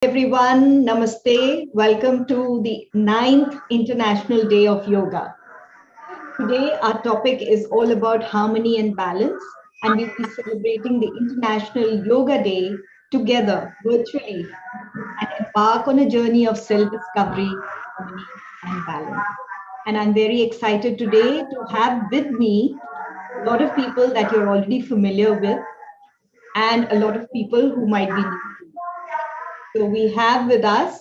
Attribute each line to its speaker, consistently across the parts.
Speaker 1: Everyone, namaste. Welcome to the 9th International Day of Yoga. Today, our topic is all about harmony and balance, and we'll be celebrating the International Yoga Day together virtually and embark on a journey of self-discovery, harmony, and balance. And I'm very excited today to have with me a lot of people that you're already familiar with and a lot of people who might be new. So we have with us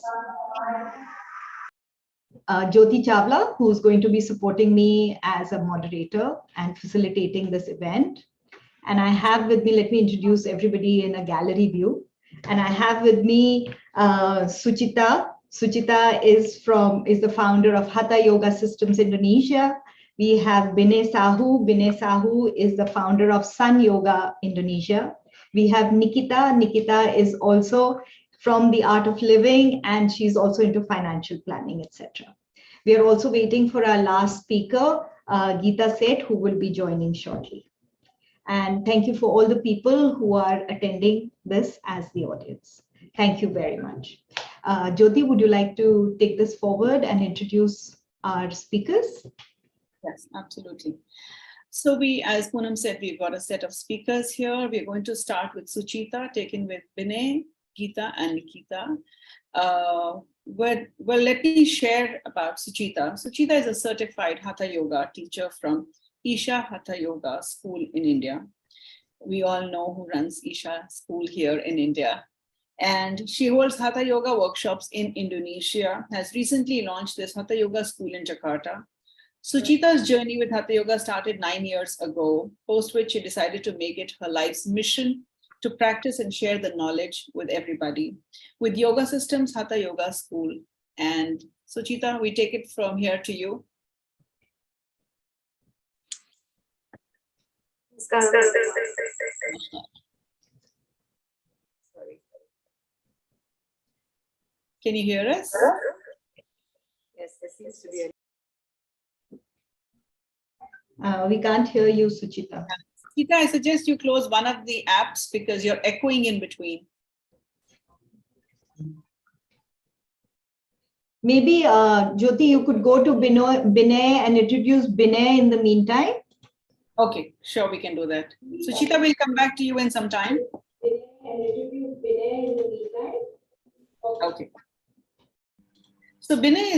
Speaker 1: Jyoti Chawla, who's going to be supporting me as a moderator and facilitating this event. And I have with me, let me introduce everybody in a gallery view. And I have with me Suchita. Suchita is the founder of Hatha Yoga Systems Indonesia. We have Binay Sahu. Binay Sahu is the founder of Sun Yoga Indonesia. We have Nikita. Nikita is also from the Art of Living, and she's also into financial planning, etc. We are also waiting for our last speaker, Geeta Seth, who will be joining shortly. And thank you for all the people who are attending this as the audience. Thank you very much. Jyoti, would you like to take this forward and introduce our speakers?
Speaker 2: Yes, absolutely. So as Poonam said, we've got a set of speakers here. We're going to start with Suchita, taken with Binay, Geeta, and Nikita. Well, let me share about Suchita. Suchita is a certified Hatha Yoga teacher from Isha Hatha Yoga School in India. We all know who runs Isha School here in India. And she holds Hatha Yoga workshops in Indonesia, has recently launched this Hatha Yoga school in Jakarta. Suchita's journey with Hatha Yoga started 9 years ago, post which she decided to make it her life's mission to practice and share the knowledge with everybody. With Yoga Systems Hatha Yoga School. And Suchita, we take it from here to you. Can you hear us?
Speaker 3: Yes, there seems to be a...
Speaker 1: We can't hear you, Suchita.
Speaker 2: Geeta, I suggest you close one of the apps because you're echoing in between.
Speaker 1: Maybe, Jyoti, you could go to Binay and introduce Binay in the meantime.
Speaker 2: Okay, sure, we can do that. Suchita, we'll come back to you in some time. Okay. So Binay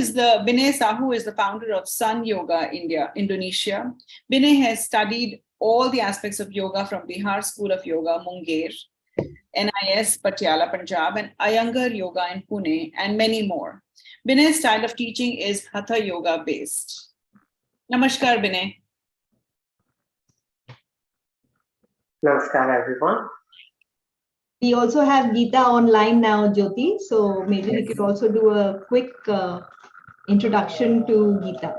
Speaker 2: Sahu is the founder of Sun Yoga Indonesia. Binay has studied all the aspects of yoga from Bihar School of Yoga, Munger, NIS, Patiala, Punjab, and Iyengar Yoga in Pune, and many more. Binay's style of teaching is Hatha Yoga based. Namaskar, Binay.
Speaker 3: Namaskar, everyone.
Speaker 1: We also have Geeta online now, Jyoti. So maybe we could also do a quick introduction to Geeta.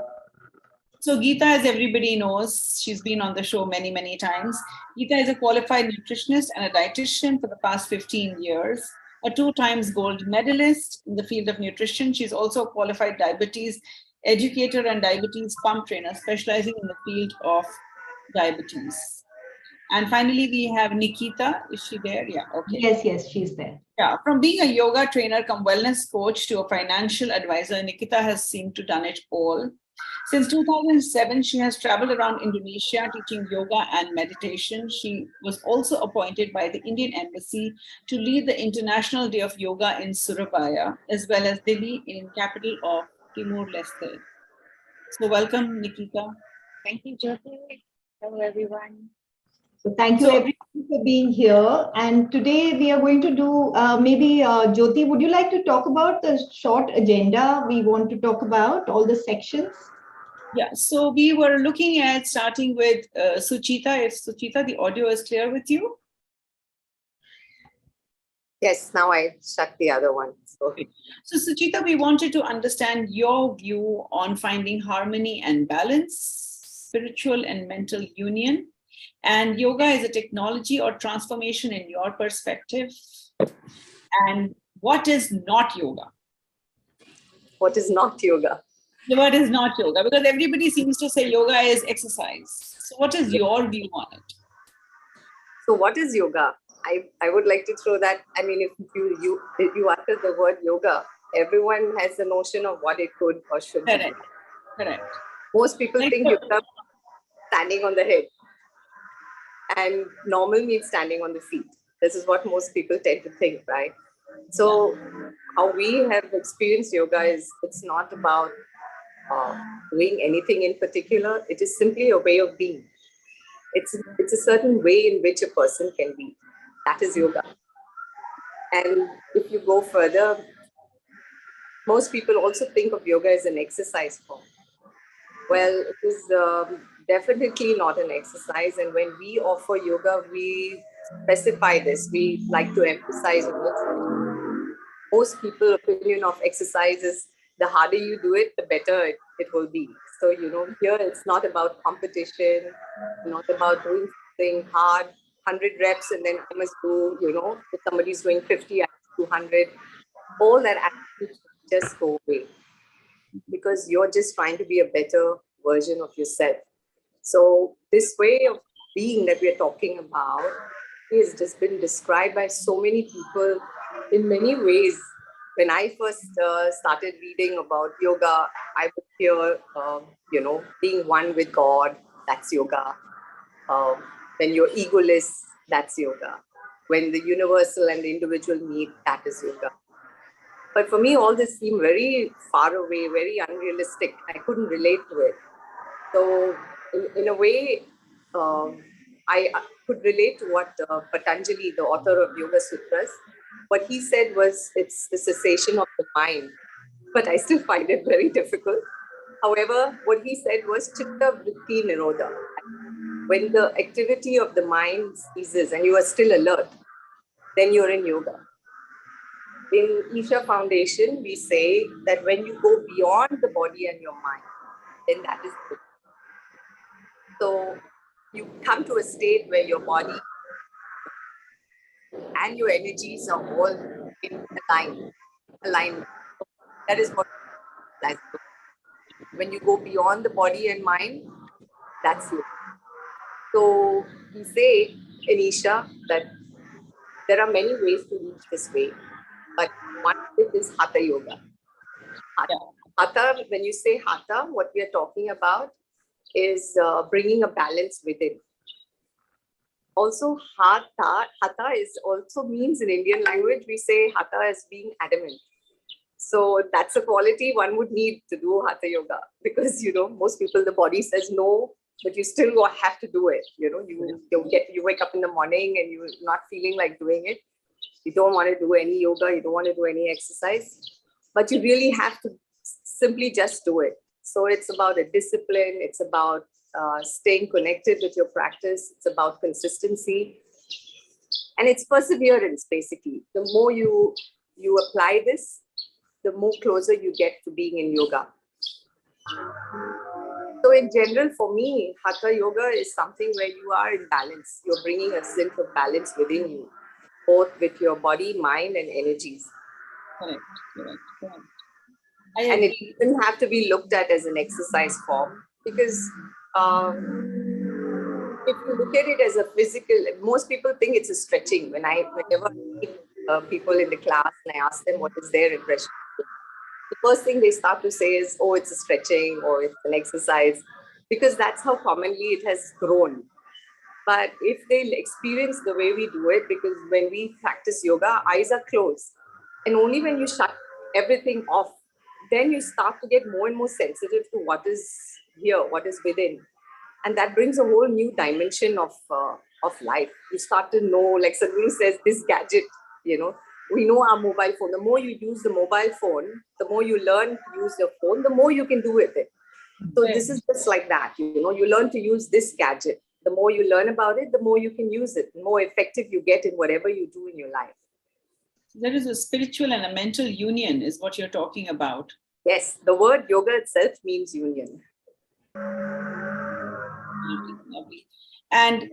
Speaker 2: So Geeta, as everybody knows, she's been on the show many, many times. Geeta is a qualified nutritionist and a dietitian for the past 15 years, a 2-time gold medalist in the field of nutrition. She's also a qualified diabetes educator and diabetes pump trainer, specializing in the field of diabetes. And finally, we have Nikita. Is she there? Yeah, okay.
Speaker 1: Yes, she's there.
Speaker 2: Yeah, from being a yoga trainer come wellness coach to a financial advisor, Nikita has seemed to done it all. Since 2007, she has traveled around Indonesia teaching yoga and meditation. She was also appointed by the Indian Embassy to lead the International Day of Yoga in Surabaya, as well as Delhi, in capital of Timor-Leste. So welcome, Nikita.
Speaker 3: Thank you, Jyoti. Hello, everyone.
Speaker 1: So thank you everyone for being here. And today we are going to do, maybe Jyoti, would you like to talk about the short agenda we want to talk about, all the sections?
Speaker 2: Yeah, so we were looking at starting with Suchita. If Suchita, the audio is clear with you?
Speaker 3: Yes, now I shut the other one.
Speaker 2: So Suchita, we wanted to understand your view on finding harmony and balance, spiritual and mental union, and yoga as a technology or transformation in your perspective. And what is not yoga?
Speaker 3: What is not yoga?
Speaker 2: What is not yoga? Because everybody seems to say yoga is exercise. So what is your view on it?
Speaker 3: So what is yoga? I would like to throw that. I mean, if you utter the word yoga, everyone has the notion of what it could or should be.
Speaker 2: Correct. Correct.
Speaker 3: Most people
Speaker 2: Like
Speaker 3: think yoga standing on the head, and normal means standing on the feet. This is what most people tend to think, right? So how we have experienced yoga is it's not about doing anything in particular. It is simply a way of being. It's a certain way in which a person can be. That is yoga. And if you go further, most people also think of yoga as an exercise form. Well, it is definitely not an exercise. And when we offer yoga, we specify this. We like to emphasize on it. Most people's opinion of exercise is the harder you do it, the better it will be. So, here it's not about competition, not about doing something hard, 100 reps, and then I must do, if somebody's doing 50, I must do 100. All that attitude just go away because you're just trying to be a better version of yourself. So this way of being that we're talking about has just been described by so many people in many ways. When I first started reading about yoga, I would hear, being one with God, that's yoga. When you're egoless, that's yoga. When the universal and the individual meet, that is yoga. But for me, all this seemed very far away, very unrealistic. I couldn't relate to it. So, in a way, I could relate to what Patanjali, the author of Yoga Sutras, what he said was it's the cessation of the mind. But I still find it very difficult. However, what he said was chitta vritti nirodha. When the activity of the mind ceases and you are still alert, then you're in yoga. In Isha Foundation, we say that when you go beyond the body and your mind, then that is yoga. So you come to a state where your body and your energies are all in alignment. That is what that's when you go beyond the body and mind, that's you. So we say in Isha that there are many ways to reach this way, but one of it is Hatha Yoga. Hatha, when you say Hatha, what we are talking about is bringing a balance within. Also, hatha is also means in Indian language, we say hatha as being adamant. So that's a quality one would need to do hatha yoga because, most people, the body says no, but you still have to do it. You wake up in the morning and you're not feeling like doing it. You don't want to do any yoga. You don't want to do any exercise, but you really have to simply just do it. So it's about a discipline. It's about staying connected with your practice. It's about consistency. And it's perseverance, basically. The more you apply this, the more closer you get to being in yoga. So in general, for me, Hatha Yoga is something where you are in balance. You're bringing a sense of balance within you, both with your body, mind, and energies.
Speaker 2: Correct.
Speaker 3: And it doesn't have to be looked at as an exercise form because if you look at it as a physical, most people think it's a stretching. Whenever I meet people in the class and I ask them what is their impression, the first thing they start to say is, oh, it's a stretching or it's an exercise, because that's how commonly it has grown. But if they experience the way we do it, because when we practice yoga, eyes are closed. And only when you shut everything off, then you start to get more and more sensitive to what is here, what is within. And that brings a whole new dimension of life. You start to know, like Sadhguru says, this gadget, we know our mobile phone. The more you use the mobile phone, the more you learn to use your phone, the more you can do with it. So this is just like that, you learn to use this gadget. The more you learn about it, the more you can use it, the more effective you get in whatever you do in your life.
Speaker 2: There is a spiritual and a mental union is what you're talking about.
Speaker 3: Yes, the word yoga itself means union.
Speaker 2: Lovely. And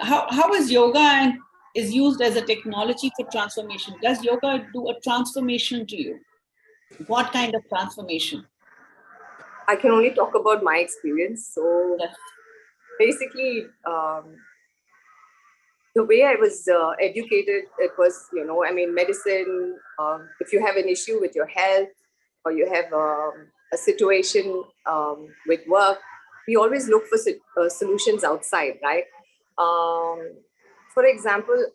Speaker 2: how is yoga is used as a technology for transformation? Does yoga do a transformation to you? What kind of transformation?
Speaker 3: I can only talk about my experience. So
Speaker 2: yes.
Speaker 3: Basically, the way I was educated, it was, I mean, medicine, if you have an issue with your health or you have a situation with work, we always look for solutions outside, right? For example,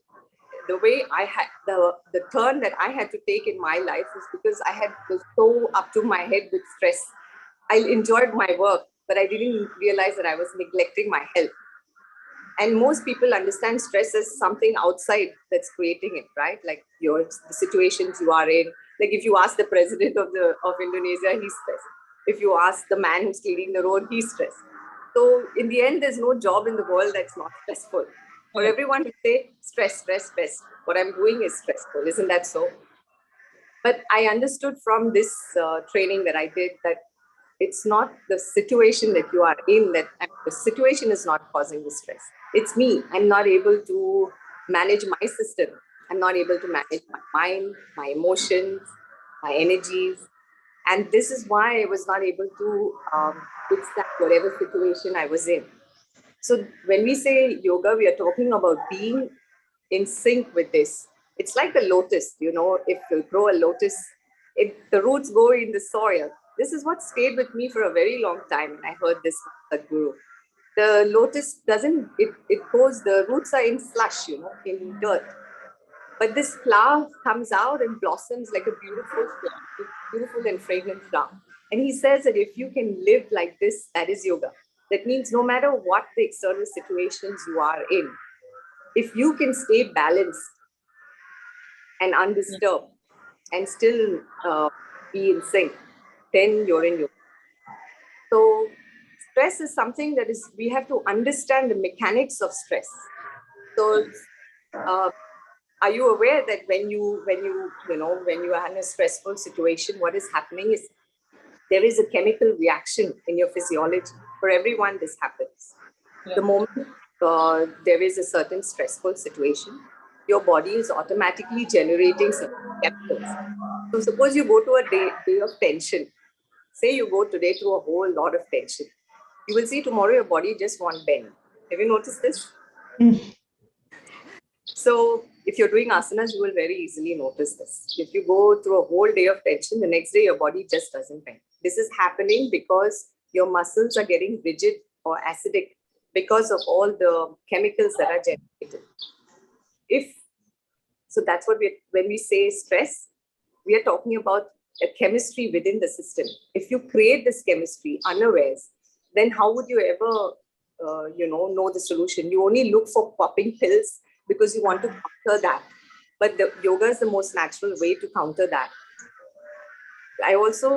Speaker 3: the way I had the turn that I had to take in my life was because I was so up to my head with stress. I enjoyed my work, but I didn't realize that I was neglecting my health. And most people understand stress as something outside that's creating it, right? Like the situations you are in. Like if you ask the president of Indonesia, he's stressed. If you ask the man who's cleaning the road, he's stressed. So in the end, there's no job in the world that's not stressful. For everyone to say stress, stress, stress. What I'm doing is stressful. Isn't that so? But I understood from this training that I did that it's not the situation that you are in, that the situation is not causing the stress. It's me. I'm not able to manage my system. I'm not able to manage my mind, my emotions, my energies. And this is why I was not able to withstand whatever situation I was in. So when we say yoga, we are talking about being in sync with this. It's like the lotus, if you grow a lotus, the roots go in the soil. This is what stayed with me for a very long time. And I heard this from Sadhguru. The lotus the roots are in slush, in dirt. But this flower comes out and blossoms like a beautiful and fragrant flower. And he says that if you can live like this, that is yoga. That means no matter what the external situations you are in, if you can stay balanced and undisturbed and still be in sync, then you're in yoga. So stress is something that we have to understand the mechanics of stress. So are you aware that when you are in a stressful situation, what is happening is there is a chemical reaction in your physiology. For everyone, this happens. Yeah. The moment there is a certain stressful situation, your body is automatically generating some chemicals. So suppose you go to a day of tension. Say you go today through a whole lot of tension. You will see tomorrow your body just won't bend. Have you noticed this? So if you're doing asanas, you will very easily notice this. If you go through a whole day of tension, the next day your body just doesn't bend. This is happening because your muscles are getting rigid or acidic because of all the chemicals that are generated. So that's what when we say stress, we are talking about a chemistry within the system. If you create this chemistry unawares, then how would you ever, know the solution? You only look for popping pills because you want to counter that. But the yoga is the most natural way to counter that. I also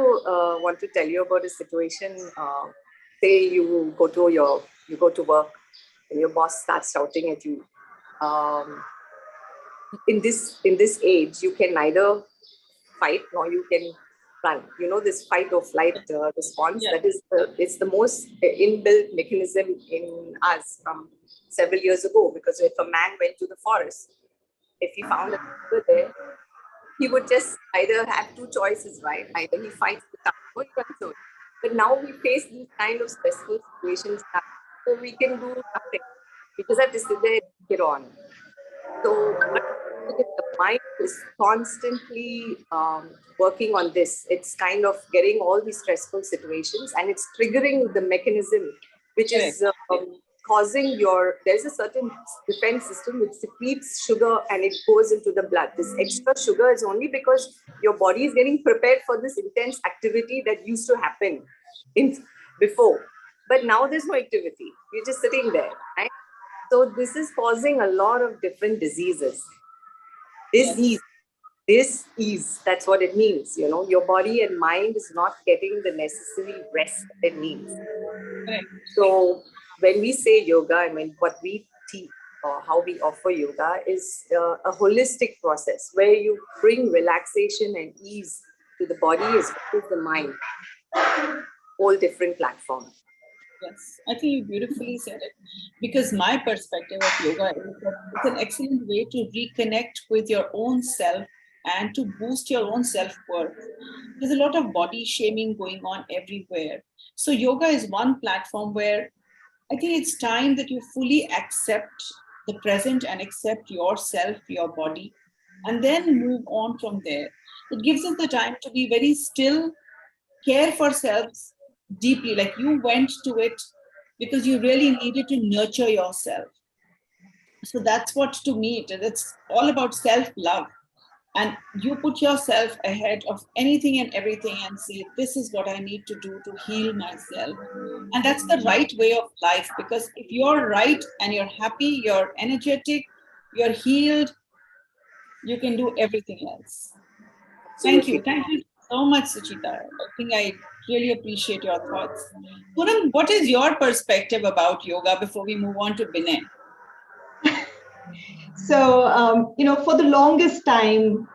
Speaker 3: want to tell you about a situation. Say you go to work and your boss starts shouting at you. In this age, you can neither fight nor you can run. This fight or flight response. Yeah. That is it's the most inbuilt mechanism in us from several years ago. Because if a man went to the forest, if he found a tiger there, he would just either have two choices, right? Either he fights the tiger or he runs away. But now we face these kind of stressful situations, so we can do nothing. We just have to sit there and get on. So the mind is constantly working on this. It's kind of getting all these stressful situations and it's triggering the mechanism, which is causing there's a certain defense system which secretes sugar and it goes into the blood. This extra sugar is only because your body is getting prepared for this intense activity that used to happen before. But now there's no activity. You're just sitting there, right? So this is causing a lot of different diseases. This ease, that's what it means. Your body and mind is not getting the necessary rest it needs. Right. So when we say yoga, what we teach or how we offer yoga is a holistic process where you bring relaxation and ease to the body as well as the mind. All different platforms.
Speaker 2: Yes, I think you beautifully said it, because my perspective of yoga is that it's an excellent way to reconnect with your own self and to boost your own self-worth. There's a lot of body shaming going on everywhere. So yoga is one platform where I think it's time that you fully accept the present and accept yourself, your body, and then move on from there. It gives us the time to be very still, care for selves deeply. Like you went to it because you really needed to nurture yourself. So that's what to me it is. It's all about self-love. And you put yourself ahead of anything and everything and say, this is what I need to do to heal myself. And that's the right way of life, because if you're right and you're happy, you're energetic, you're healed, you can do everything else. Thank you. Thank you so much, Suchita. I think I really appreciate your thoughts. Poonam, what is your perspective about yoga before we move on to Binay?
Speaker 1: So, for the longest time,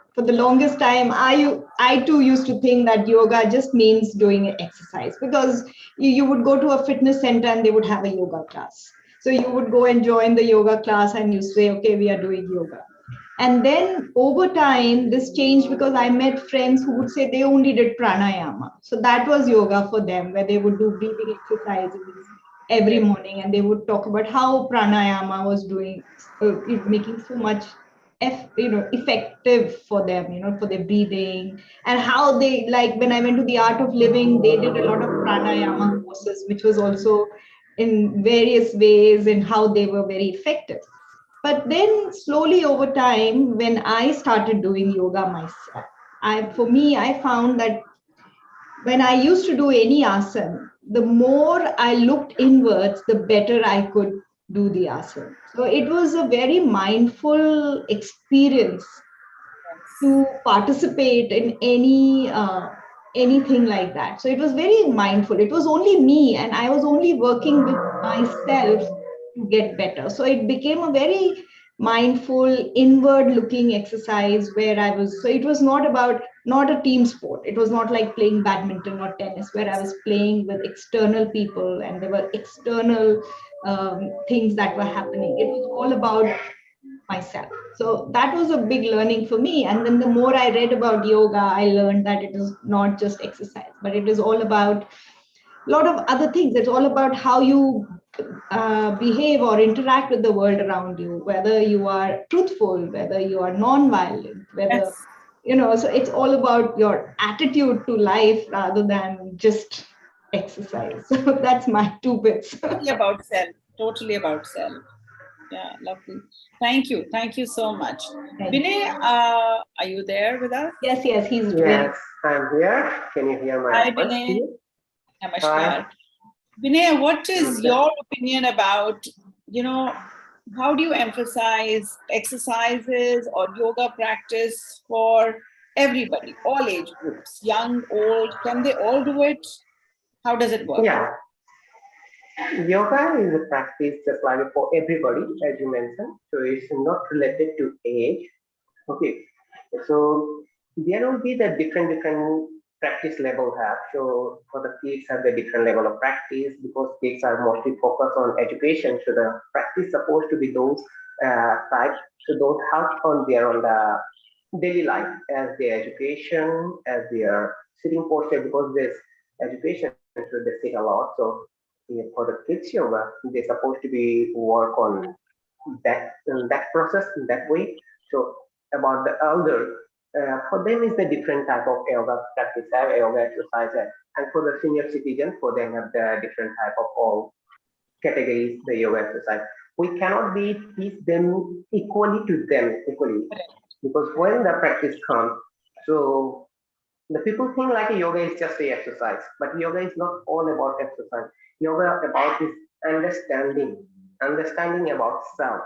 Speaker 1: I too used to think that yoga just means doing exercise, because you would go to a fitness center and they would have a yoga class. So you would go and join the yoga class and you say, okay, we are doing yoga. And then over time, this changed because I met friends who would say they only did pranayama. So that was yoga for them, where they would do breathing exercises every morning, and they would talk about how pranayama was doing, making so much effective for them, for their breathing, and how they, like when I went to the Art of Living, they did a lot of pranayama courses, which was also in various ways and how they were very effective. But then slowly over time, when I started doing yoga myself, I found that when I used to do any asana, the more I looked inwards, the better I could do the asana. So it was a very mindful experience to participate in anything like that. So it was very mindful. It was only me, and I was only working with myself to get better. So it became a very mindful, inward looking exercise where I was. So it was not a team sport. It was not like playing badminton or tennis, where I was playing with external people and there were external things that were happening. It was all about myself. So that was a big learning for me. And then the more I read about yoga, I learned that it is not just exercise, but it is all about a lot of other things. It's all about how you behave or interact with the world around you, whether you are truthful, whether you are non-violent, whether, so it's all about your attitude to life rather than just exercise. So that's my 2 bits.
Speaker 2: Totally about self. Totally about self. Yeah, lovely. Thank you. Thank you so much. Binay, are you there with us?
Speaker 1: Yes, he's
Speaker 4: Yes, I'm here. Can you hear my
Speaker 2: Hi,
Speaker 4: voice?
Speaker 2: Binay. Namaskar. Binay, what is your opinion about, how do you emphasize exercises or yoga practice for everybody, all age groups, young, old? Can they all do it? How does it work?
Speaker 4: Yeah, yoga is a practice just like for everybody, as you mentioned. So it's not related to age. Okay, so there will be the different practice level have. So for the kids have the different level of practice because kids are mostly focused on education. So the practice supposed to be those type. So don't help on the daily life as their education, as their sitting posture because there's education. So they sit a lot. So yeah, for the kids yoga, they're supposed to be work on that process in that way. So about the elder, for them is the different type of yoga practice, yoga exercise, and for the senior citizen, for them have the different type of all categories the yoga exercise. We cannot be teach them equally to them equally because when the practice comes, so the people think like yoga is just a exercise, but yoga is not all about exercise. Yoga about is understanding about self.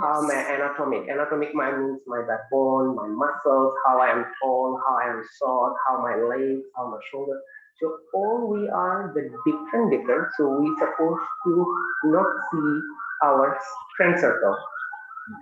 Speaker 4: How my anatomic means my backbone, my muscles, how I am tall, how I am short, how my legs, how my shoulders. So all we are the different. So we supposed to not see our friend circle.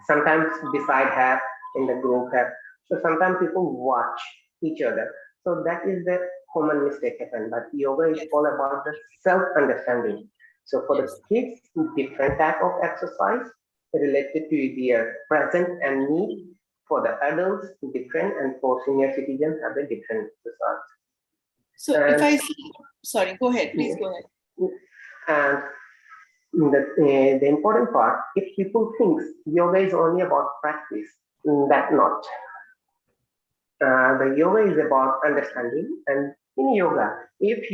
Speaker 4: Sometimes beside have in the group have. So sometimes people watch each other. So that is the common mistake happen. But yoga is all about the self-understanding. So for the kids, different type of exercise related to their present and need. For the adults, different, and for senior citizens have a different exercise.
Speaker 2: So if I see, sorry, go ahead, please go ahead.
Speaker 4: And the important part, if people think yoga is only about practice, that's not. The yoga is about understanding, and in yoga, if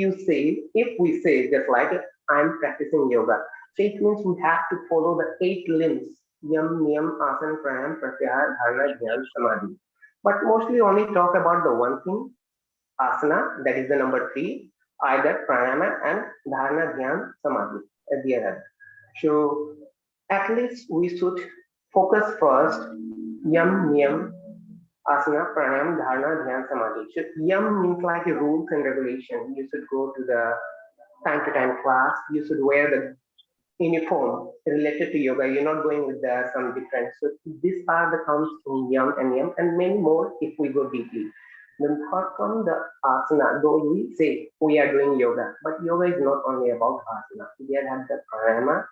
Speaker 4: we say just like I'm practicing yoga, so it means we have to follow the 8 limbs: yam, niyam, asana, pranayam, pratyahara, dharana, dhyan, samadhi. But mostly only talk about the one thing, asana, that is the number 3, either pranayama and dharana, dhyan, samadhi at the other. So at least we should focus first yam, niyam, asana, pranayam, dharana, dhyan, samadhi. So yam means like a rules and regulation. You should go to the time to time class. You should wear the uniform related to yoga. You're not going with some different. So these are the terms in yam, and many more if we go deeply. Then third come the asana. Though we say we are doing yoga, but yoga is not only about asana. We have the pranayama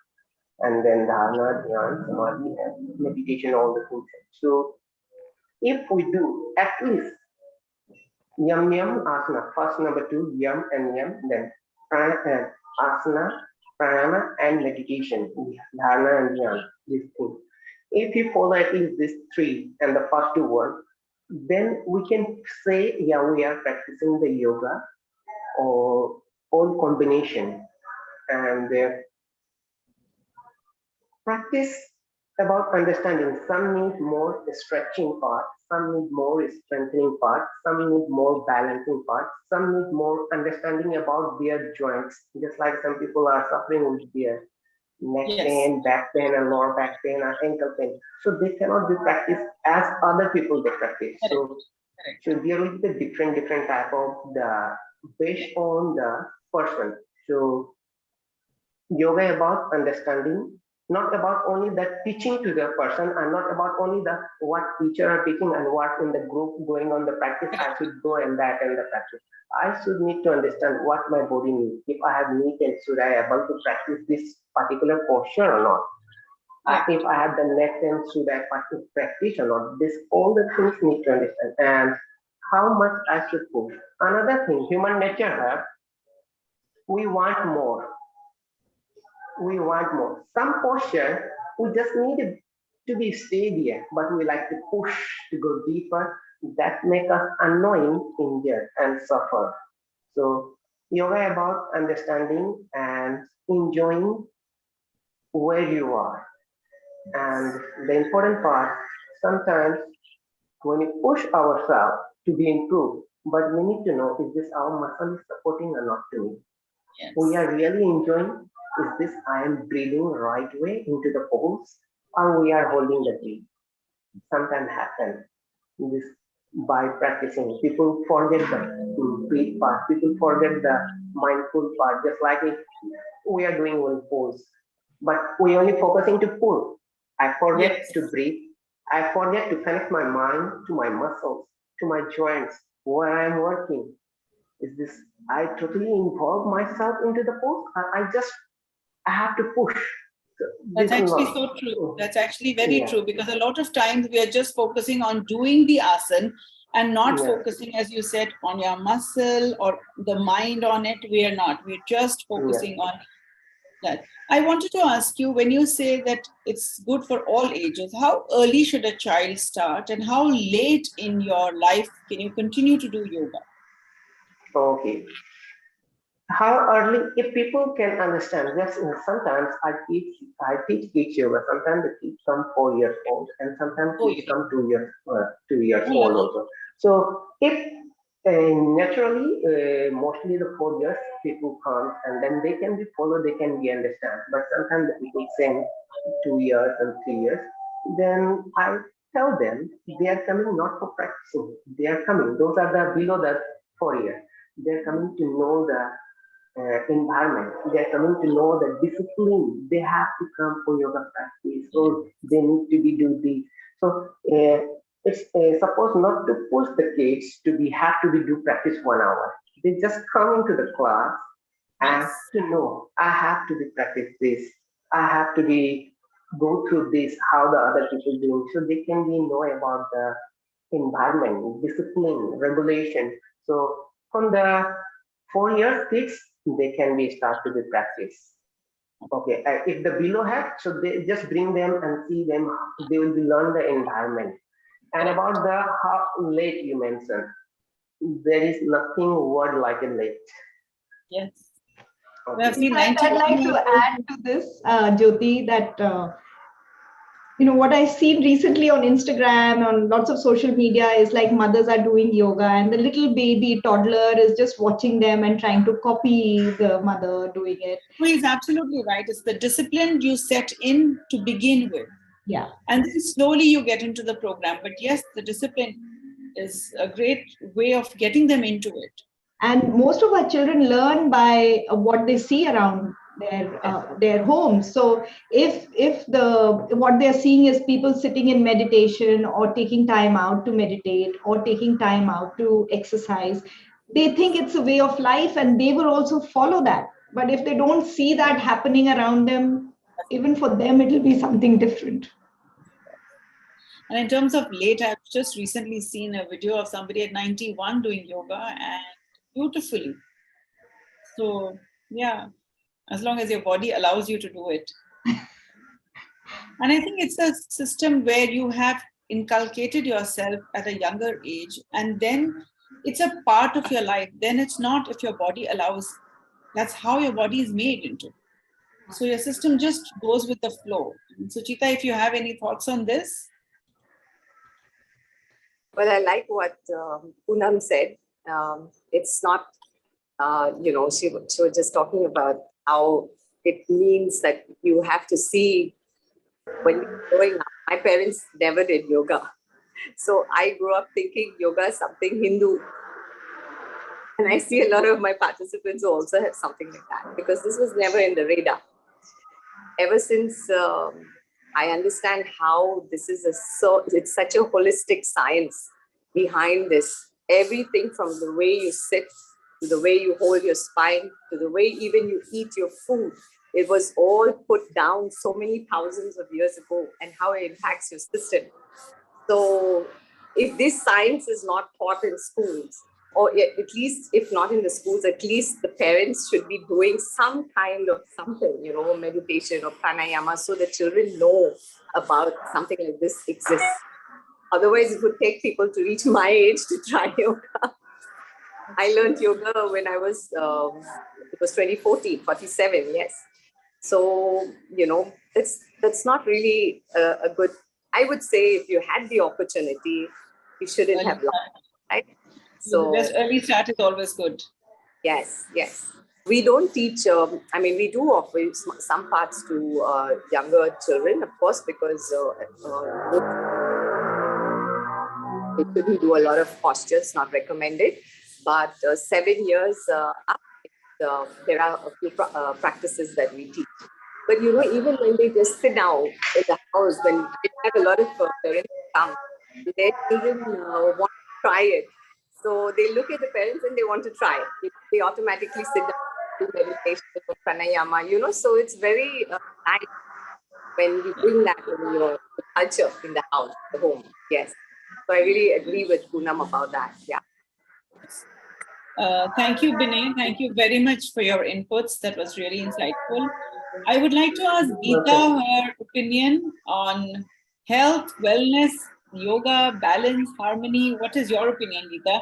Speaker 4: and then dharana, dhyan, samadhi, and meditation, all the things. So if we do at least yam yam asana, first number 2, yam and yam, then asana, pranayama, and meditation, dharana and dhyan, these things. If you follow at least these 3 and the first 2 words, then we can say, yeah, we are practicing the yoga or all combination. And practice about understanding. Some need more stretching part, some need more strengthening part, some need more balancing part, some need more understanding about their joints. Just like some people are suffering with their neck pain, back pain, and lower back pain, or ankle pain. So they cannot be practiced as other people they practice. So there will be the different type of the based on the person. So yoga about understanding, not about only the teaching to the person, and not about only the what teacher are teaching and what in the group going on the practice I should go and that and the practice. I should need to understand what my body needs. If I have need, and should I able to practice this particular posture or not? If I have the neck pain, should I practice or not? This all the things need to understand, and how much I should push. Another thing, human nature have, we want more. We want more. Some posture, we just need to be steadier, but we like to push to go deeper. That make us annoying, injured, and suffer. So yoga about understanding and enjoying where you are. And the important part, sometimes when we push ourselves to be improved, but we need to know, is this our muscle is supporting or not to me?
Speaker 2: Yes.
Speaker 4: We are really enjoying, is this I am breathing right way into the pose, or we are holding the breath? Sometimes happen this by practicing. People forget the breathe part, people forget the mindful part, just like if we are doing one pose, but we only focusing to pull. I forget to breathe. I forget to connect my mind to my muscles, to my joints, where I'm working. Is this I totally involve myself into the pose? I have to push. So
Speaker 2: that's actually so true. That's actually very true, because a lot of times we are just focusing on doing the asana and not focusing, as you said, on your muscle or the mind on it. We are not. We're just focusing on that. I wanted to ask you, when you say that it's good for all ages, how early should a child start, and how late in your life can you continue to do yoga?
Speaker 4: Okay. How early, if people can understand, yes, sometimes I teach kids yoga. Sometimes the kids come 4 years old, and sometimes kids come 2 years old also. So if naturally, mostly the 4 years people come, and then they can be followed, they can be understand. But sometimes the people say 2 years and 3 years, then I tell them they are coming not for practicing. They are coming. Those are the below the 4 years. They are coming to know the environment. They are coming to know the discipline. They have to come for yoga practice, so they need to be do this. So it's supposed not to push the kids to be have to be do practice 1 hour. They just come into the class and to know I have to be practice this. I have to be go through this. How the other people doing, so they can be know about the environment, discipline, regulation. So from the 4 years kids, they can be start to be practice. Okay, if the below have, so they just bring them and see them. They will be learn the environment. And
Speaker 2: Correct.
Speaker 4: about the how late you mentioned, there is nothing word like a late.
Speaker 2: Yes. We have
Speaker 4: Okay.
Speaker 2: seen
Speaker 1: fact, I'd
Speaker 2: 91
Speaker 1: like
Speaker 2: years
Speaker 1: to add to this, Jyoti, that what I've seen recently on Instagram, on lots of social media, is like mothers are doing yoga, and the little baby toddler is just watching them and trying to copy the mother doing it.
Speaker 2: old. He's absolutely right. It's the discipline you set in to begin with.
Speaker 1: Yeah.
Speaker 2: And then slowly you get into the program. But yes, the discipline is a great way of getting them into it.
Speaker 1: And most of our children learn by what they see around their homes. So if the what they're seeing is people sitting in meditation or taking time out to meditate or taking time out to exercise, they think it's a way of life and they will also follow that. But if they don't see that happening around them, even for them it will be something different.
Speaker 2: And in terms of late, I've just recently seen a video of somebody at 91 doing yoga and beautifully. So, yeah, as long as your body allows you to do it. And I think it's a system where you have inculcated yourself at a younger age, and then it's a part of your life. Then it's not if your body allows, that's how your body is made into. So your system just goes with the flow. Suchita, if you have any thoughts on this?
Speaker 3: Well, I like what Poonam said. It's not, she was just talking about how it means that you have to see when you're growing up. My parents never did yoga. So I grew up thinking yoga is something Hindu. And I see a lot of my participants who also have something like that because this was never in the radar. Ever since I understand how this is it's such a holistic science behind this. Everything from the way you sit to the way you hold your spine to the way even you eat your food. It was all put down so many thousands of years ago and how it impacts your system. So if this science is not taught in schools, or at least if not in the schools, at least the parents should be doing some kind of something, meditation or pranayama, so the children know about something like this exists. Otherwise, it would take people to reach my age to try yoga. I learned yoga when I was, it was 2014, 47, yes. So, that's not really a good, I would say if you had the opportunity, you shouldn't have lost, right? So
Speaker 2: just early start is always good.
Speaker 3: Yes. We don't teach, we do offer some parts to younger children, of course, because they shouldn't do a lot of postures, not recommended. But 7 years up, there are a few practices that we teach. But even when they just sit down in the house, when I have a lot of parents come, their children want to try it. So they look at the parents and they want to try it. They automatically sit down, do meditation, pranayama, so it's very nice when you bring that in your culture in the house, the home. Yes. So I really agree with Poonam about that. Yeah.
Speaker 2: Thank you, Binay. Thank you very much for your inputs. That was really insightful. I would like to ask Geeta her opinion on health, wellness, yoga, balance, harmony. What is your opinion, Geeta?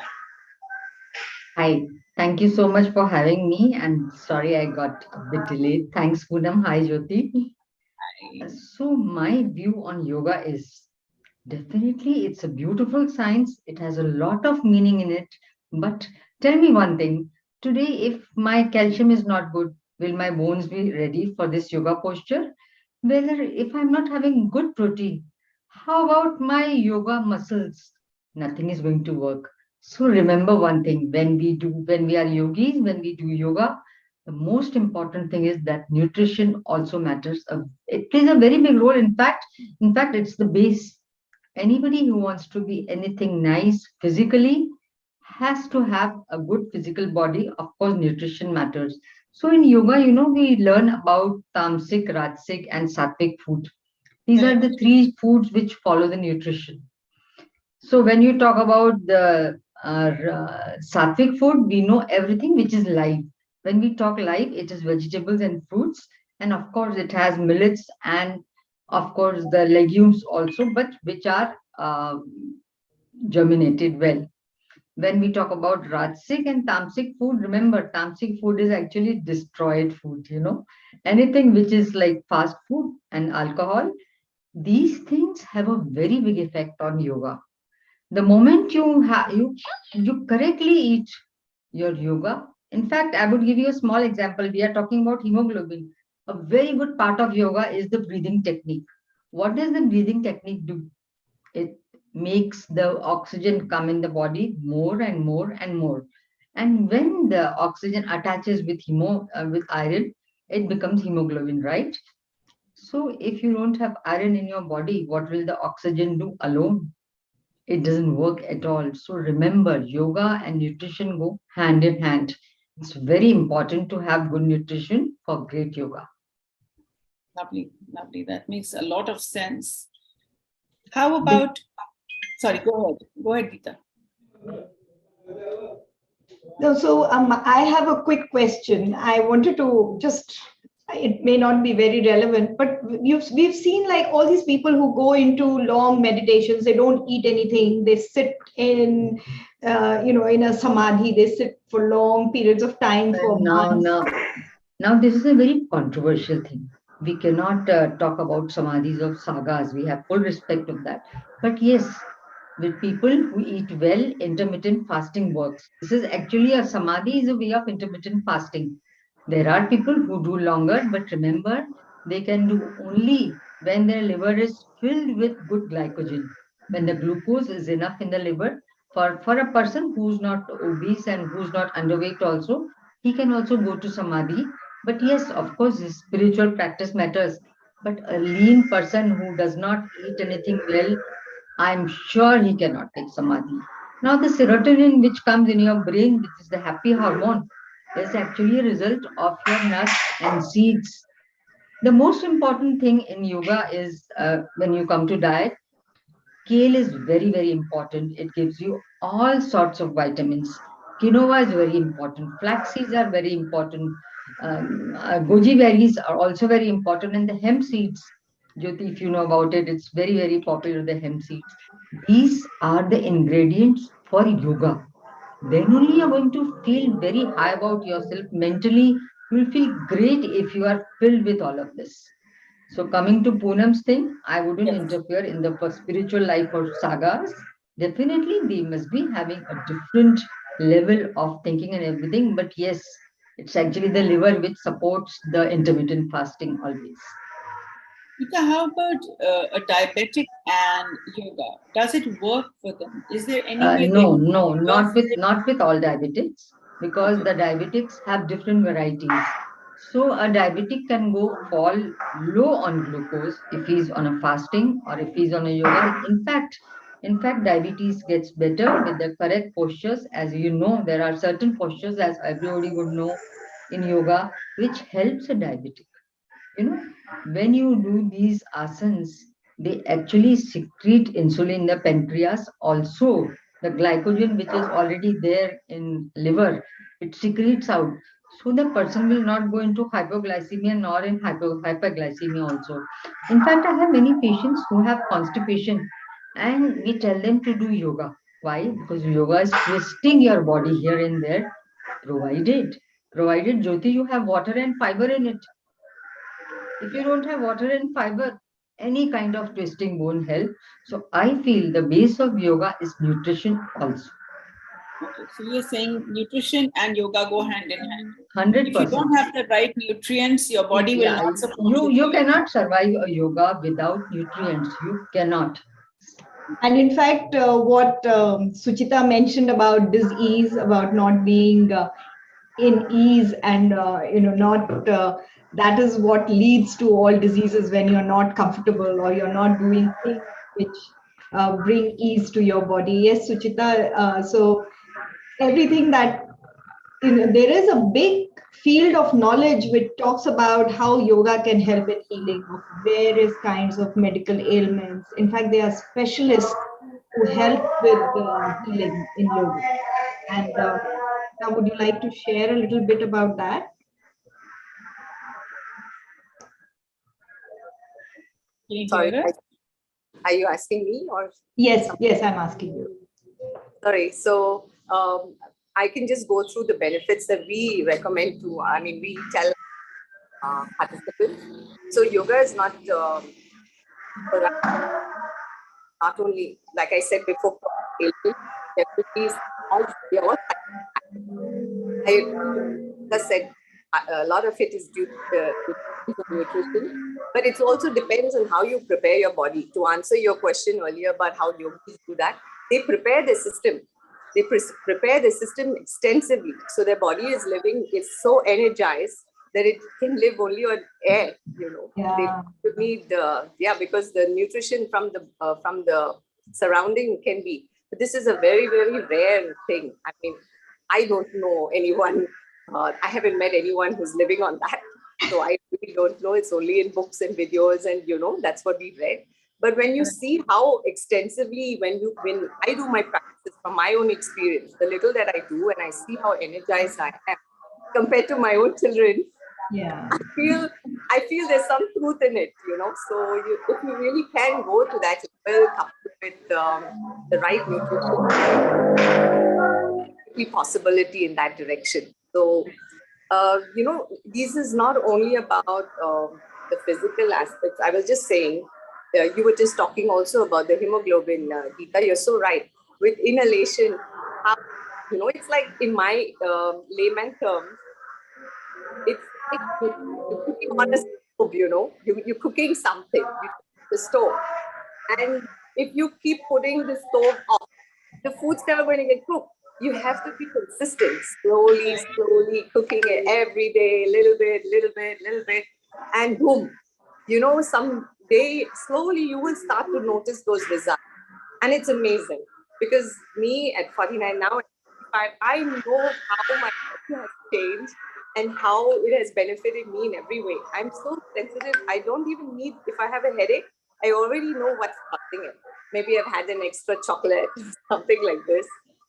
Speaker 5: Hi, thank you so much for having me. And sorry I got a bit delayed. Thanks, Poonam. Hi, Jyoti. So, my view on yoga is definitely it's a beautiful science. It has a lot of meaning in it. But tell me one thing today, if my calcium is not good, will my bones be ready for this yoga posture? Whether if I'm not having good protein, how about my yoga muscles? Nothing is going to work. So remember one thing when we are yogis, when we do yoga, the most important thing is that nutrition also matters. It plays a very big role. In fact, it's the base. Anybody who wants to be anything nice physically has to have a good physical body. Of course, nutrition matters. So in yoga, we learn about tamasic, rajasic, and sattvic food. These are the three foods which follow the nutrition. So when you talk about the sattvic food, we know everything which is live. When we talk live, it is vegetables and fruits. And of course, it has millets and of course the legumes also, but which are germinated well. When we talk about Rajasic and Tamasic food, remember Tamasic food is actually destroyed food, Anything which is like fast food and alcohol, these things have a very big effect on yoga. The moment you correctly eat your yoga, in fact, I would give you a small example. We are talking about hemoglobin. A very good part of yoga is the breathing technique. What does the breathing technique do? It makes the oxygen come in the body more and more and more. And when the oxygen attaches with iron, it becomes hemoglobin, right? So if you don't have iron in your body, what will the oxygen do alone? It doesn't work at all. So remember, yoga and nutrition go hand in hand. It's very important to have good nutrition for great yoga.
Speaker 2: Lovely, lovely. That makes a lot of sense. How about, sorry, go ahead, Geeta.
Speaker 1: No, so I have a quick question. I wanted to just, it may not be very relevant, but we've seen like all these people who go into long meditations, they don't eat anything, they sit in, in a samadhi, they sit for long periods of time for months.
Speaker 5: Now, this is a very controversial thing. We cannot talk about samadhis of sagas. We have full respect of that. But yes, with people who eat well, intermittent fasting works. This is actually a samadhi is a way of intermittent fasting. There are people who do longer, but remember, they can do only when their liver is filled with good glycogen. When the glucose is enough in the liver, for a person who's not obese and who's not underweight also, he can also go to samadhi. But yes, of course, his spiritual practice matters. But a lean person who does not eat anything well, I'm sure he cannot take samadhi. Now, the serotonin which comes in your brain, which is the happy hormone, is actually a result of your nuts and seeds. The most important thing in yoga is when you come to diet, kale is very, very important. It gives you all sorts of vitamins. Quinoa is very important. Flax seeds are very important. Goji berries are also very important. And the hemp seeds, Jyoti, if you know about it, it's very, very popular, the hemp seeds. These are the ingredients for yoga. Then only you're going to feel very high about yourself. Mentally, you will feel great if you are filled with all of this. So coming to Poonam's thing, I wouldn't interfere in the spiritual life of sagas. Definitely, they must be having a different level of thinking and everything. But yes, it's actually the liver which supports the intermittent fasting always.
Speaker 2: Geeta, how about a diabetic and yoga? Does it work for them? Is there any way?
Speaker 5: No, not with all diabetics, because the diabetics have different varieties. So a diabetic can fall low on glucose if he's on a fasting or if he's on a yoga. In fact, diabetes gets better with the correct postures. As you know, there are certain postures, as everybody would know in yoga, which helps a diabetic. When you do these asanas, they actually secrete insulin in the pancreas. Also, the glycogen which is already there in liver, it secretes out, so the person will not go into hypoglycemia nor in hyperglycemia also. In fact, I have many patients who have constipation, and we tell them to do yoga. Why? Because yoga is twisting your body here and there, provided Jyoti, you have water and fiber in it. If you don't have water and fiber, any kind of twisting won't help. So I feel the base of yoga is nutrition also.
Speaker 2: Okay, so you're saying nutrition and yoga go hand in hand.
Speaker 5: 100%.
Speaker 2: If you don't have the right nutrients, your body will not support
Speaker 5: you cannot survive a yoga without nutrients. You cannot.
Speaker 1: And in fact, what Suchita mentioned about disease, about not being in ease and not that is what leads to all diseases, when you're not comfortable or you're not doing things which bring ease to your body. Yes, Suchita. So everything that there is a big field of knowledge which talks about how yoga can help in healing of various kinds of medical ailments. In fact, there are specialists who help with healing in yoga. And now, would you like to share a little bit about that?
Speaker 2: you
Speaker 3: Sorry,
Speaker 2: hear us?
Speaker 3: are you asking me or?
Speaker 1: Yes, yes, I'm asking you.
Speaker 3: Sorry. So I can just go through the benefits that we recommend to, I mean, we tell participants. So yoga is not, not only, like I said before, for ailments, diabetes, all, they all, I just said a lot of it is due to nutrition, but it also depends on how you prepare your body. To answer your question earlier about how yogis do that, they prepare the system. They prepare the system extensively, so their body is living, is so energized that it can live only on air. You know,
Speaker 1: Yeah.
Speaker 3: they need because the nutrition from the surrounding can be. But this is a very, very rare thing. I mean, I don't know anyone. I haven't met anyone who's living on that. So I really don't know. It's only in books and videos, and that's what we read. But when you see how extensively, when I do my practices from my own experience, the little that I do, and I see how energized I am compared to my own children,
Speaker 1: Yeah.
Speaker 3: I feel there's some truth in it, So if you really can go to that level, coupled with the right nutrition, possibility in that direction. So, this is not only about the physical aspects. I was just saying, you were just talking also about the hemoglobin, Geeta. You're so right. With inhalation, how, it's like in my layman terms, it's like you're cooking on a stove, you're cooking something, the stove. And if you keep putting the stove off, the food's never going to get cooked. You have to be consistent, slowly cooking it every day, little bit, and boom, someday slowly you will start to notice those results. And it's amazing because me at 49 now, I know how my body has changed and how it has benefited me in every way. I'm so sensitive. I don't even need, if I have a headache, I already know what's causing it. Maybe I've had an extra chocolate, something like this.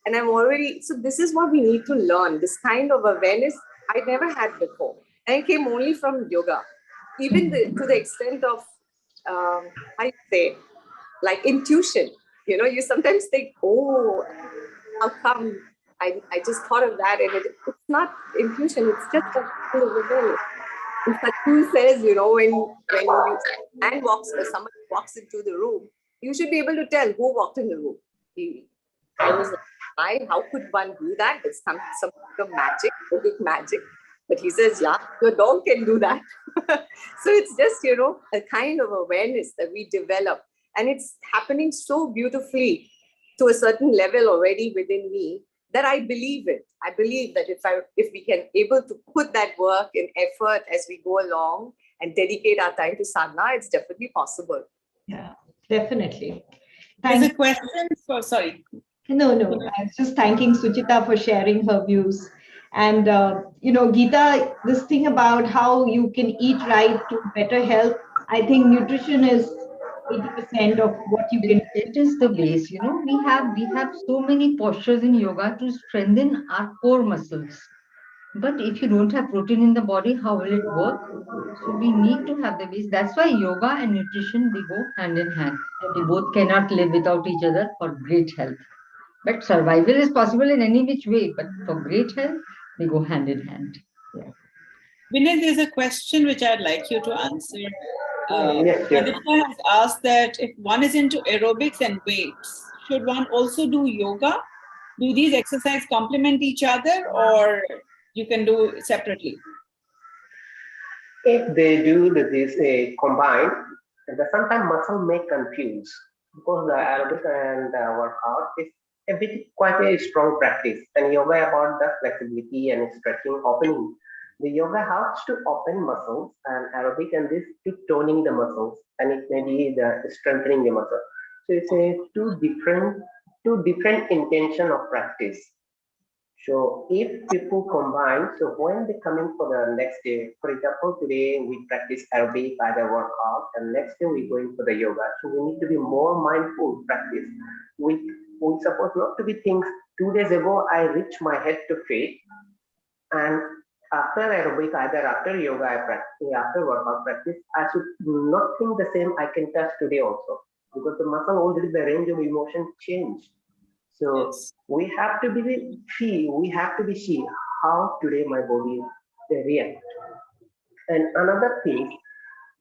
Speaker 3: And I'm already, so this is what we need to learn. This kind of awareness I never had before. And it came only from yoga. Even to the extent of, I say, like intuition. You sometimes think, oh, how come I just thought of that? And it's not intuition, it's just a kind of awareness. And Sadhu says, when man walks or somebody walks into the room, you should be able to tell who walked in the room. I was like, why? How could one do that? It's some kind of magic, yogic magic. But he says, yeah, your dog can do that. So it's just, a kind of awareness that we develop. And it's happening so beautifully to a certain level already within me that I believe it. I believe that if we can able to put that work and effort as we go along and dedicate our time to sadhana, it's definitely possible.
Speaker 1: Yeah, definitely.
Speaker 2: There's a question for, sorry.
Speaker 1: No, I was just thanking Suchita for sharing her views. And, Geeta, this thing about how you can eat right to better health, I think nutrition is 80% of what you can.
Speaker 5: It is the base. We have so many postures in yoga to strengthen our core muscles. But if you don't have protein in the body, how will it work? So we need to have the base. That's why yoga and nutrition, they go hand in hand. They both cannot live without each other for great health. But survival is possible in any which way. But for great health, they go hand in hand.
Speaker 1: Yeah.
Speaker 2: Vinay, there's a question which I'd like you to answer.
Speaker 4: Yes, sure.
Speaker 2: Aditya has asked that if one is into aerobics and weights, should one also do yoga? Do these exercises complement each other, or you can do separately?
Speaker 4: If they do this combined, sometimes muscle may confuse because the aerobic and workout is a bit quite a strong practice, and yoga about the flexibility and stretching, opening. The yoga helps to open muscles, and aerobic and this to toning the muscles, and it may be the strengthening the muscle. So it's a two different intention of practice. So if people combine, so when they come in for the next day, for example, today we practice aerobic either workout, and next day we go in for the yoga. So we need to be more mindful practice. We suppose not to be things 2 days ago I reached my head to feet, and after aerobic, either after yoga I practice, after workout practice, I should not think the same I can touch today also, because the muscle already, the range of emotion changed. So
Speaker 2: Yes.
Speaker 4: we have to be see how today my body react. And another thing,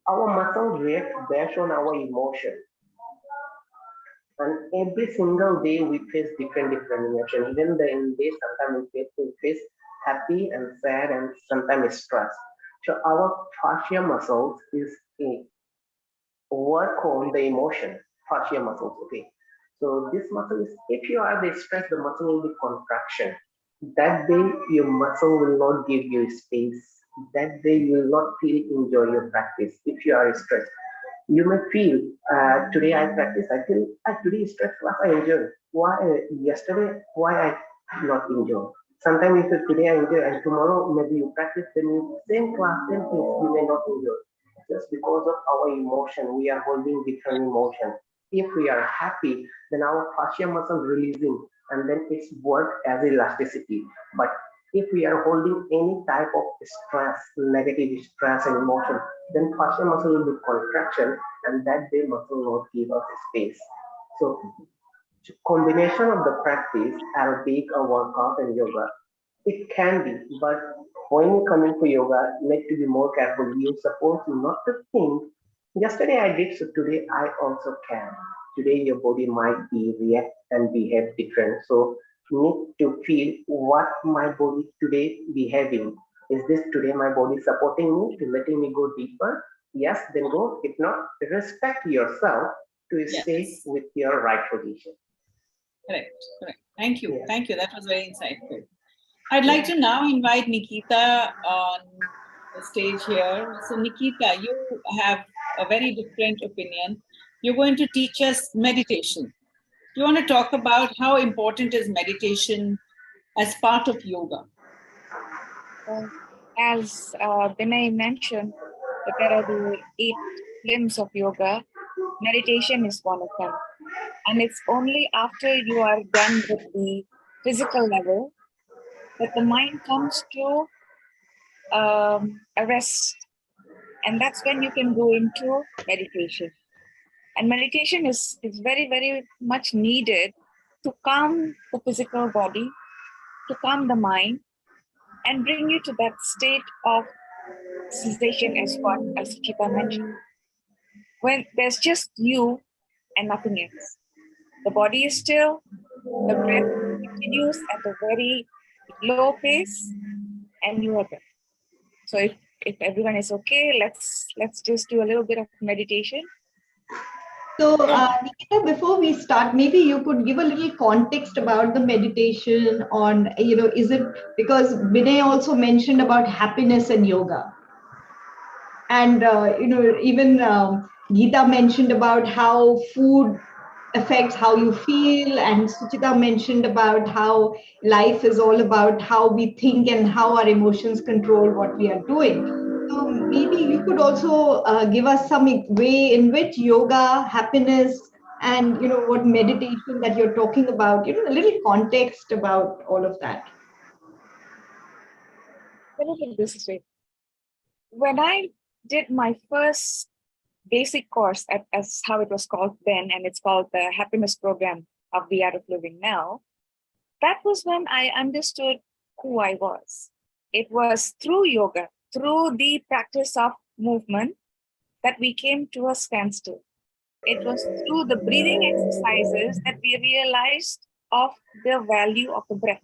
Speaker 4: our muscle react based on our emotion. And every single day we face different emotions. Even the in day sometimes we face happy and sad and sometimes stress. So our fascia muscles is a work on the emotion, fascia muscles. Okay. So this muscle is, if you are the stress, the muscle will be contraction. That day your muscle will not give you space. That day you will not feel enjoy your practice if you are stressed. You may feel today I practice, I feel today stress class I enjoy. Why yesterday why I not enjoy? Sometimes if today I enjoy and tomorrow maybe you practice the same class, same things you may not enjoy. Just because of our emotion, we are holding different emotions. If we are happy, then our fascia muscle releasing and then it's work as elasticity. But if we are holding any type of stress, negative stress and emotion, then fascia muscle will be contraction and that day muscle will not give us space. So combination of the practice, aerobic or workout and yoga, it can be, but when you come in for yoga, you need to be more careful. You suppose not to think, yesterday I did, so today I also can. Today your body might be react and behave different. So you need to feel what my body today behaving. Is this today my body supporting me to letting me go deeper? Yes, then go. If not, respect yourself to stay
Speaker 2: Yes.
Speaker 4: with your right position.
Speaker 2: Correct. Correct. Thank you.
Speaker 4: Yeah.
Speaker 2: Thank you. That was very insightful. I'd like to now invite Nikita on the stage here. So Nikita, you have a very different opinion. You're going to teach us meditation. Do you want to talk about how important is meditation as part of yoga?
Speaker 6: Uh, as Vinay mentioned, that there are the 8 limbs of yoga. Meditation is one of them. And it's only after you are done with the physical level that the mind comes to a rest. And that's when you can go into meditation. And meditation is very, very much needed to calm the physical body, to calm the mind, and bring you to that state of sensation as what Suchita mentioned. When there's just you and nothing else. The body is still, the breath continues at a very low pace, and you are there. So if everyone is okay, let's just do a little bit of meditation.
Speaker 1: So, Nikita, before we start, maybe you could give a little context about the meditation on, is it because Vinay also mentioned about happiness and yoga. And, even Geeta mentioned about how food affects how you feel. And Suchita mentioned about how life is all about how we think and how our emotions control what we are doing. So maybe you could also give us some way in which yoga, happiness, and what meditation that you're talking about, a little context about all of that.
Speaker 6: Let me put it this way. When I did my first basic course as how it was called then, and it's called the Happiness Program of the Art of Living Now, that was when I understood who I was. It was through yoga, through the practice of movement, that we came to a standstill. It was through the breathing exercises that we realized of the value of the breath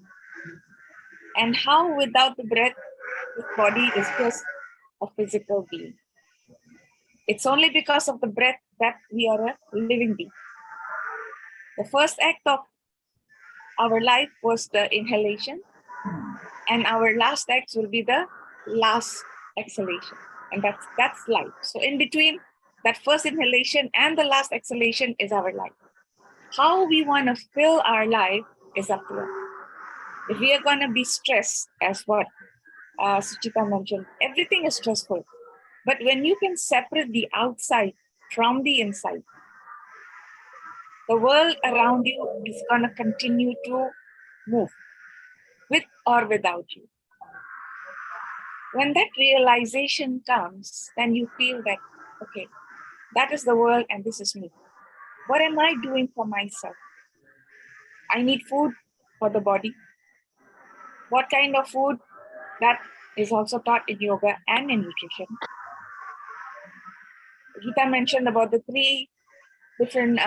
Speaker 6: and how without the breath, this body is just a physical being. It's only because of the breath that we are a living being. The first act of our life was the inhalation, and our last act will be the last exhalation, and that's life. So in between that first inhalation and the last exhalation is our life. How we want to fill our life is up to us. If we are going to be stressed, as what Suchita mentioned, everything is stressful. But when you can separate the outside from the inside, the world around you is going to continue to move with or without you. When that realization comes, then you feel that, okay, that is the world and this is me. What am I doing for myself? I need food for the body. What kind of food? That is also taught in yoga and in nutrition. Gita mentioned about the 3 different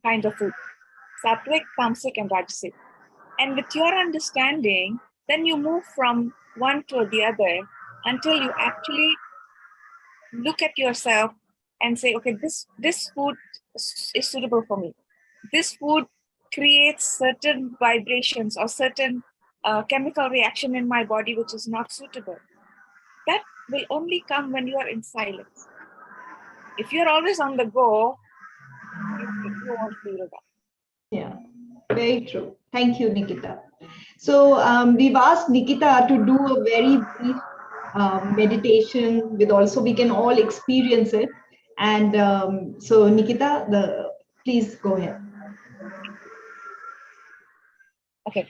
Speaker 6: kinds of food: sattvic, tamasic, and rajasic. And with your understanding, then you move from one to the other until you actually look at yourself and say, okay, this food is suitable for me. This food creates certain vibrations or certain chemical reaction in my body which is not suitable. That will only come when you are in silence. If you're always on the go, you won't feel that.
Speaker 1: Yeah, very true. Thank you, Nikita. So we've asked Nikita to do a very brief meditation with also, we can all experience it. And so Nikita, please go ahead.
Speaker 6: Okay.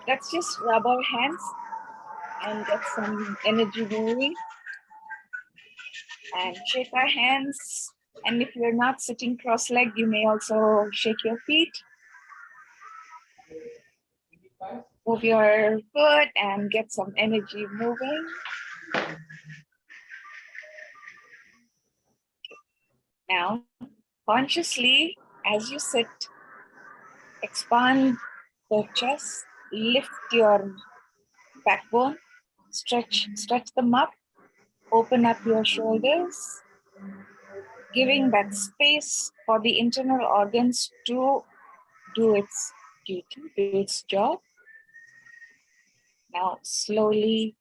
Speaker 6: Let's just rub our hands and get some energy moving. And shake our hands. And if you're not sitting cross-legged, you may also shake your feet. Move your foot and get some energy moving. Now, consciously, as you sit, expand the chest, lift your backbone, stretch them up, open up your shoulders, giving that space for the internal organs to do its duty, do its job. Now, slowly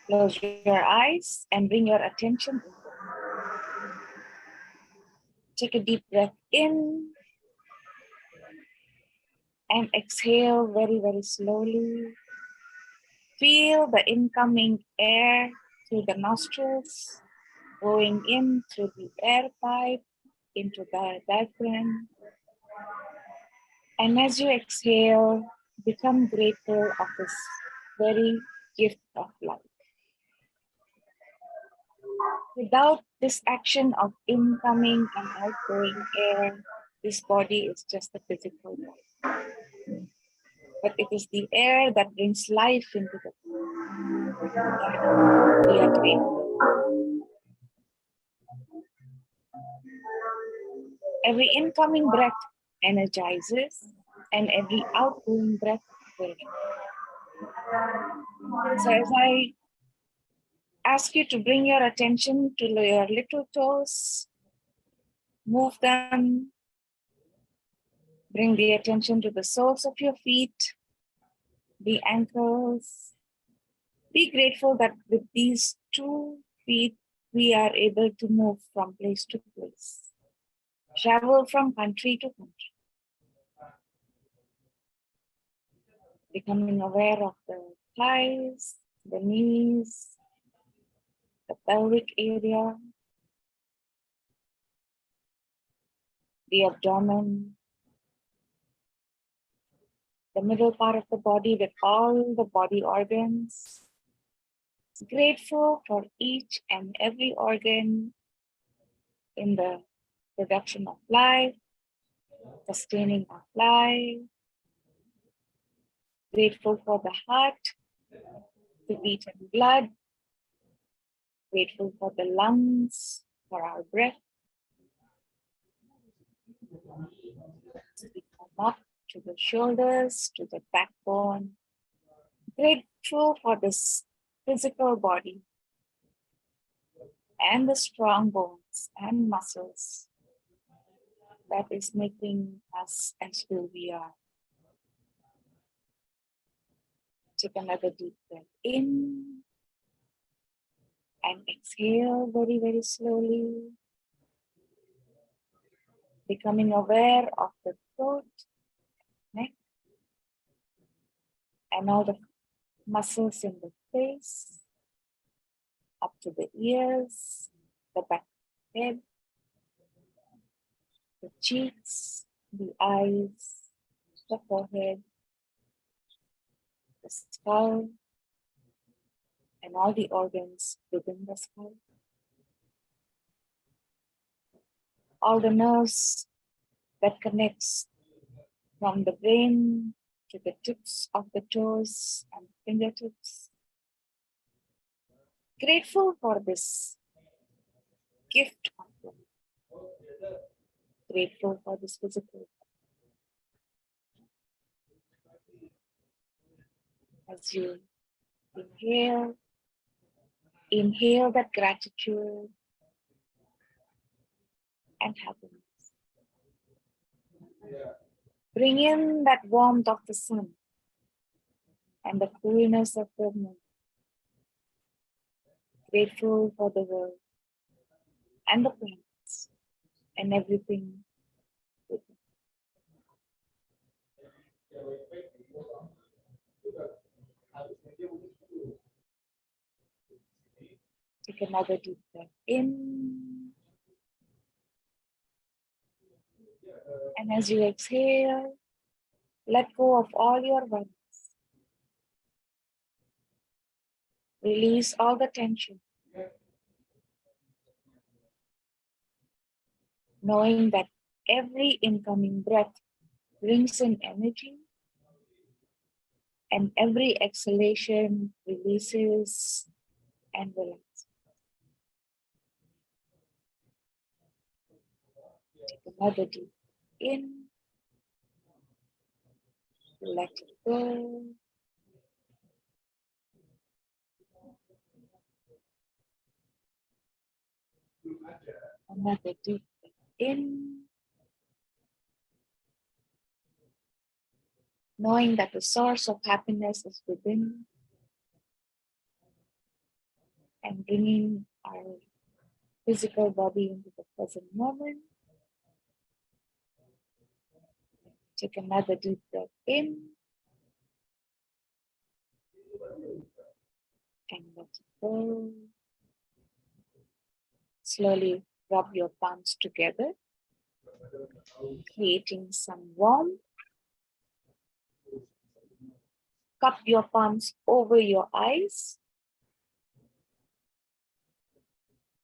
Speaker 6: close your eyes and bring your attention in. Take a deep breath in and exhale very, very slowly. Feel the incoming air through the nostrils, going in through the air pipe into the diaphragm. And as you exhale, become grateful of this very gift of life. Without this action of incoming and outgoing air, this body is just a physical body. But it is the air that brings life into the body. We are grateful. Every incoming breath energizes, and every outgoing breath will. So as I ask you to bring your attention to your little toes, move them, bring the attention to the soles of your feet, the ankles. Be grateful that with these 2 feet, we are able to move from place to place, travel from country to country, becoming aware of the thighs, the knees, the pelvic area, the abdomen, the middle part of the body with all the body organs. Grateful for each and every organ in the production of life, sustaining of life. Grateful for the heart, the beat and blood. Grateful for the lungs, for our breath. We come up to the shoulders, to the backbone. Grateful for this physical body and the strong bones and muscles that is making us as who we are. Take another deep breath in and exhale very, very slowly, becoming aware of the throat, neck, and all the muscles in the face, up to the ears, the back of the head, the cheeks, the eyes, the forehead, the skull, and all the organs within the skull. All the nerves that connects from the brain to the tips of the toes and fingertips. Grateful for this gift of life. Grateful for this physical. As you inhale that gratitude and happiness. Bring in that warmth of the sun and the coolness of the moon. Grateful for the world and the plants and everything with it. Take another deep breath in. And as you exhale, let go of all your worries. Release all the tension. Knowing that every incoming breath brings in energy and every exhalation releases and relaxes. Take another deep in. Let it go. Another deep breath in. Knowing that the source of happiness is within and bringing our physical body into the present moment. Take another deep breath in and let it go. Slowly rub your palms together, creating some warmth. Cup your palms over your eyes,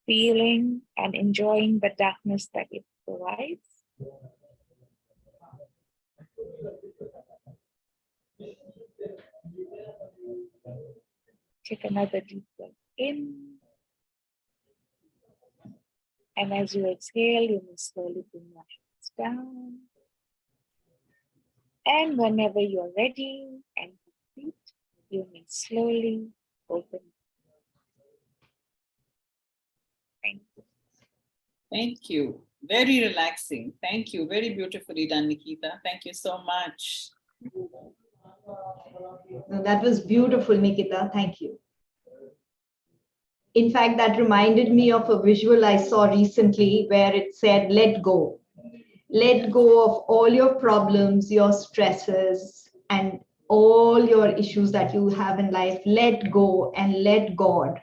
Speaker 6: feeling and enjoying the darkness that it provides. Take another deep breath in. And as you exhale, you may slowly bring your hands down. And whenever you're ready and complete, you may slowly open. Thank you.
Speaker 2: Thank you. Very relaxing. Thank you. Very beautifully done, Nikita. Thank you so much.
Speaker 1: No, that was beautiful, Nikita. Thank you. In fact, that reminded me of a visual I saw recently where it said, let go. Let go of all your problems, your stresses, and all your issues that you have in life. Let go and let God.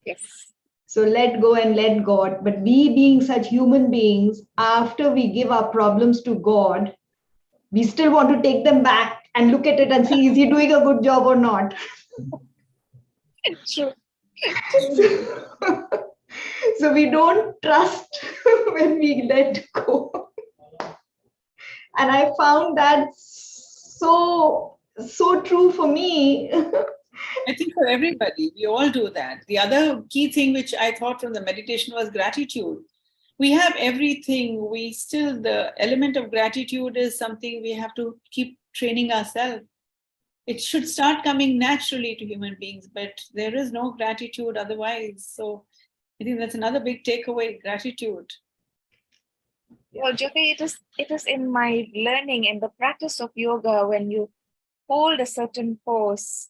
Speaker 6: Yes.
Speaker 1: So let go and let God. But we being such human beings, after we give our problems to God, we still want to take them back and look at it and see, is he doing a good job or not?
Speaker 6: True.
Speaker 1: So we don't trust when we let go. And I found that so true for me.
Speaker 2: I think for everybody, we all do that. The other key thing which I thought from the meditation was gratitude. We have everything. The element of gratitude is something we have to keep training ourselves. It should start coming naturally to human beings, but there is no gratitude otherwise. So I think that's another big takeaway, gratitude.
Speaker 6: Well, Jyoti, it is in my learning, in the practice of yoga, when you hold a certain pose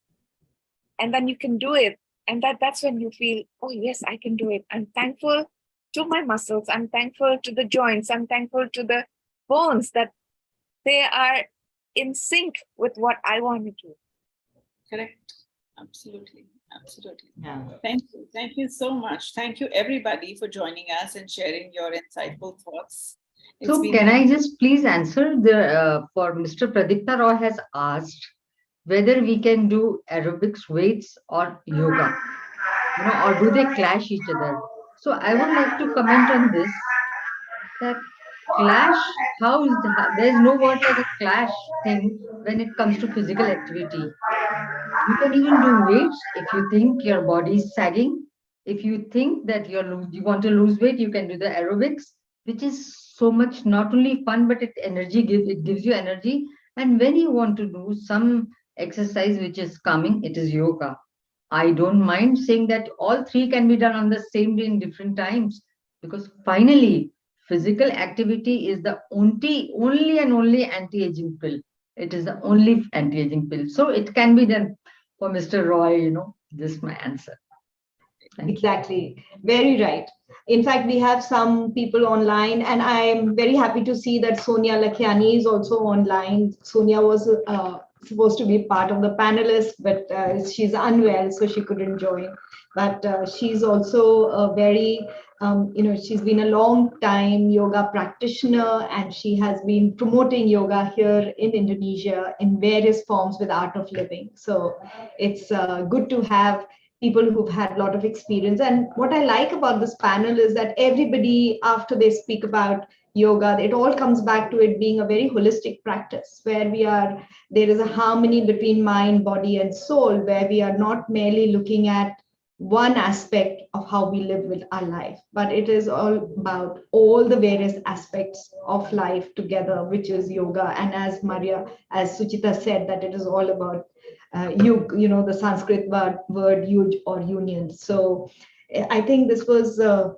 Speaker 6: and then you can do it. And that's when you feel, oh yes, I can do it. I'm thankful to my muscles. I'm thankful to the joints. I'm thankful to the bones that they are in sync with what I want to do.
Speaker 2: Correct. Absolutely. Absolutely.
Speaker 1: Yeah.
Speaker 2: Thank you. Thank you so much. Thank you, everybody, for joining us and sharing your insightful thoughts.
Speaker 5: So can I just please answer for Mr. Pradipta Roy has asked whether we can do aerobics, weights, or yoga, or do they clash each other? So I would like to comment on this, that clash, there's no word like a clash thing when it comes to physical activity. You can even do weights if you think your body is sagging. If you think that you want to lose weight, you can do the aerobics, which is so much not only fun, but it gives you energy. And when you want to do some exercise which is calming, it is yoga. I don't mind saying that all three can be done on the same day in different times, because finally, physical activity is the only and only anti-aging pill. It is the only anti-aging pill. So it can be done for Mr. Roy, this is my answer.
Speaker 1: Exactly. Very right. In fact, we have some people online, and I'm very happy to see that Sonia Lakhiani is also online. Sonia was supposed to be part of the panelists, but she's unwell, so she couldn't join. But she's also a very, she's been a long time yoga practitioner, and she has been promoting yoga here in Indonesia in various forms with Art of Living. So it's good to have people who've had a lot of experience. And what I like about this panel is that everybody, after they speak about yoga, it all comes back to it being a very holistic practice where there is a harmony between mind, body, and soul, where we are not merely looking at one aspect of how we live with our life, but it is all about all the various aspects of life together, which is yoga. And as Suchita said, that it is all about the Sanskrit word yuj or union. So I think this was a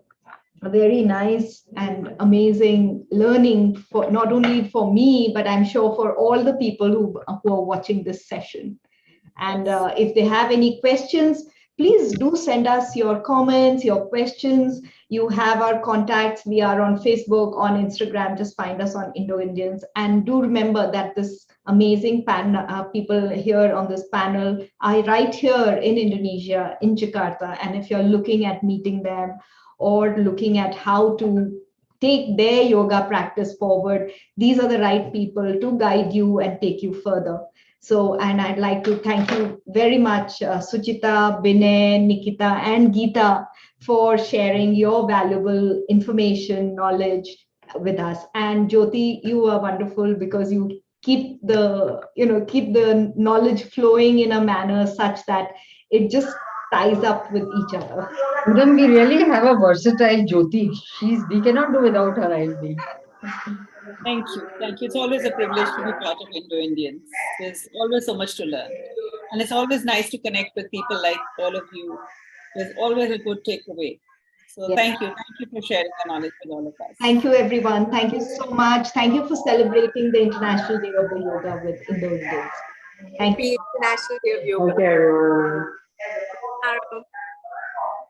Speaker 1: very nice and amazing learning for not only for me, but I'm sure for all the people who are watching this session. And if they have any questions, please do send us your comments, your questions. You have our contacts. We are on Facebook, on Instagram. Just find us on Indo-Indians. And do remember that this amazing people here on this panel are right here in Indonesia, in Jakarta. And if you're looking at meeting them or looking at how to take their yoga practice forward, these are the right people to guide you and take you further. So, and I'd like to thank you very much, Suchita, Binay, Nikita, and Geeta, for sharing your valuable information, knowledge with us. And Jyoti, you are wonderful because you keep the knowledge flowing in a manner such that it just ties up with each other.
Speaker 5: Udam, we really have a versatile Jyoti. We cannot do without her, I think.
Speaker 2: Thank you. Thank you. It's always a privilege to be part of Indo-Indians. There's always so much to learn. And it's always nice to connect with people like all of you. There's always a good takeaway. So thank you. Thank you for sharing your knowledge with all of us.
Speaker 1: Thank you, everyone. Thank you so much. Thank you for celebrating the International Day of the Yoga with Indo-Indians. Thank you.
Speaker 3: International Day of Yoga.
Speaker 4: Okay, everyone.